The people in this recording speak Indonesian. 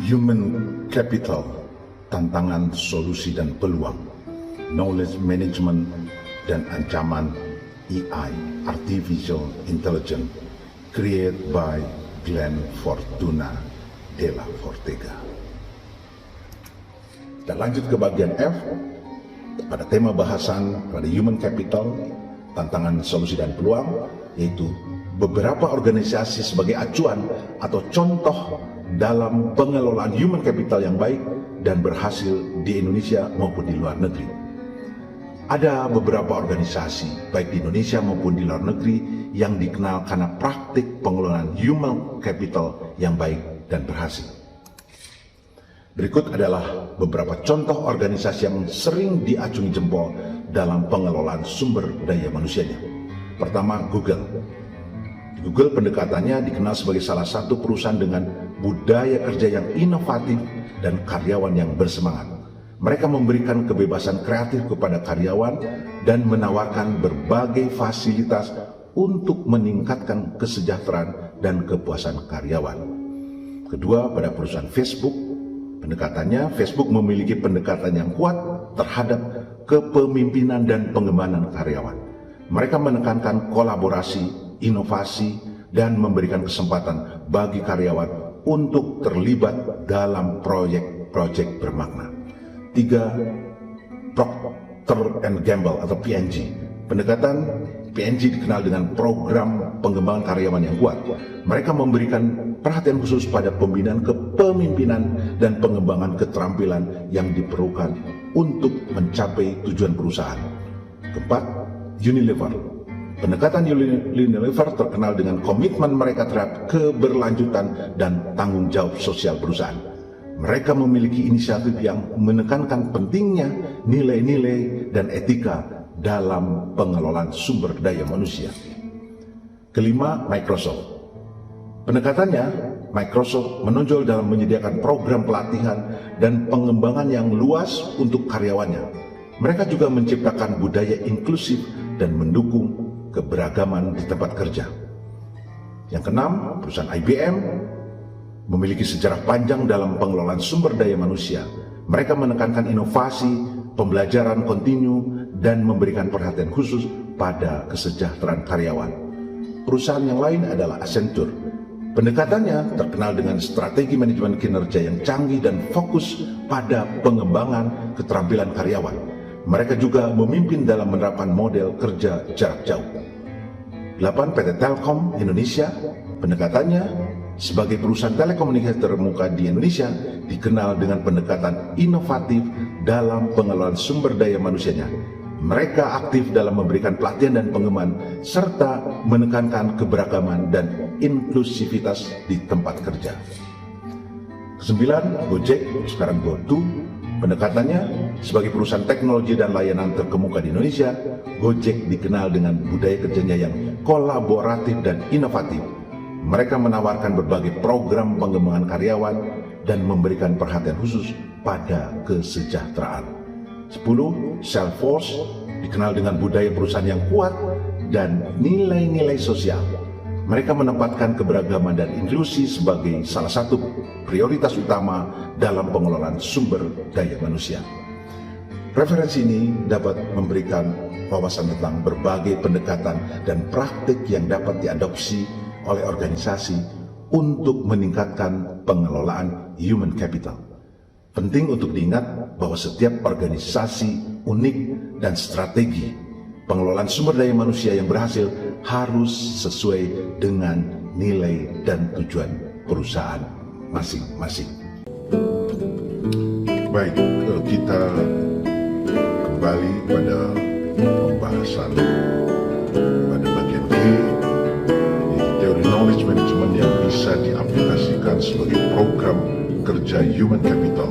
Human capital, tantangan, solusi, dan peluang. Knowledge management dan ancaman AI, Artificial Intelligence, created by Glenn Fortuna Della Ortega. Dan lanjut ke bagian F, pada tema bahasan pada human capital, tantangan, solusi, dan peluang, yaitu beberapa organisasi sebagai acuan atau contoh dalam pengelolaan human capital yang baik dan berhasil di Indonesia maupun di luar negeri. Ada beberapa organisasi, baik di Indonesia maupun di luar negeri, yang dikenal karena praktik pengelolaan human capital yang baik dan berhasil. Berikut adalah beberapa contoh organisasi yang sering diacungi jempol dalam pengelolaan sumber daya manusianya. Pertama, Google. Google pendekatannya dikenal sebagai salah satu perusahaan dengan budaya kerja yang inovatif dan karyawan yang bersemangat. Mereka memberikan kebebasan kreatif kepada karyawan dan menawarkan berbagai fasilitas untuk meningkatkan kesejahteraan dan kepuasan karyawan. Kedua, pada perusahaan Facebook, pendekatannya, Facebook memiliki pendekatan yang kuat terhadap kepemimpinan dan pengembangan karyawan. Mereka menekankan kolaborasi, inovasi, dan memberikan kesempatan bagi karyawan untuk terlibat dalam proyek-proyek bermakna. Tiga, Procter & Gamble atau P&G. Pendekatan P&G dikenal dengan program pengembangan karyawan yang kuat. Mereka memberikan perhatian khusus pada pembinaan kepemimpinan dan pengembangan keterampilan yang diperlukan untuk mencapai tujuan perusahaan. Keempat, Unilever. Pendekatan Unilever terkenal dengan komitmen mereka terhadap keberlanjutan dan tanggung jawab sosial perusahaan. Mereka memiliki inisiatif yang menekankan pentingnya nilai-nilai dan etika dalam pengelolaan sumber daya manusia. Kelima, Microsoft. Pendekatannya, Microsoft menonjol dalam menyediakan program pelatihan dan pengembangan yang luas untuk karyawannya. Mereka juga menciptakan budaya inklusif dan mendukung keberagaman di tempat kerja. Yang keenam, perusahaan IBM memiliki sejarah panjang dalam pengelolaan sumber daya manusia. Mereka menekankan inovasi, pembelajaran kontinu, dan memberikan perhatian khusus pada kesejahteraan karyawan. Perusahaan yang lain adalah Accenture. Pendekatannya terkenal dengan strategi manajemen kinerja yang canggih dan fokus pada pengembangan keterampilan karyawan. Mereka juga memimpin dalam menerapkan model kerja jarak jauh. 8. PT Telkom Indonesia. Pendekatannya sebagai perusahaan telekomunikasi terkemuka di Indonesia dikenal dengan pendekatan inovatif dalam pengelolaan sumber daya manusianya. Mereka aktif dalam memberikan pelatihan dan pengembangan serta menekankan keberagaman dan inklusivitas di tempat kerja. 9. Gojek, sekarang GoTo. Pendekatannya sebagai perusahaan teknologi dan layanan terkemuka di Indonesia, Gojek dikenal dengan budaya kerjanya yang kolaboratif dan inovatif. Mereka menawarkan berbagai program pengembangan karyawan dan memberikan perhatian khusus pada kesejahteraan. 10. Salesforce dikenal dengan budaya perusahaan yang kuat dan nilai-nilai sosial. Mereka menempatkan keberagaman dan inklusi sebagai salah satu prioritas utama dalam pengelolaan sumber daya manusia. Referensi ini dapat memberikan wawasan tentang berbagai pendekatan dan praktik yang dapat diadopsi oleh organisasi untuk meningkatkan pengelolaan human capital. Penting untuk diingat bahwa setiap organisasi unik dan strategi pengelolaan sumber daya manusia yang berhasil harus sesuai dengan nilai dan tujuan perusahaan masing-masing. Baik, kita kembali pada pembahasan pada bagian G, yaitu teori knowledge management yang bisa diaplikasikan sebagai program kerja human capital.